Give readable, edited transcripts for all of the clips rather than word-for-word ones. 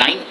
9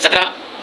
17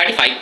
35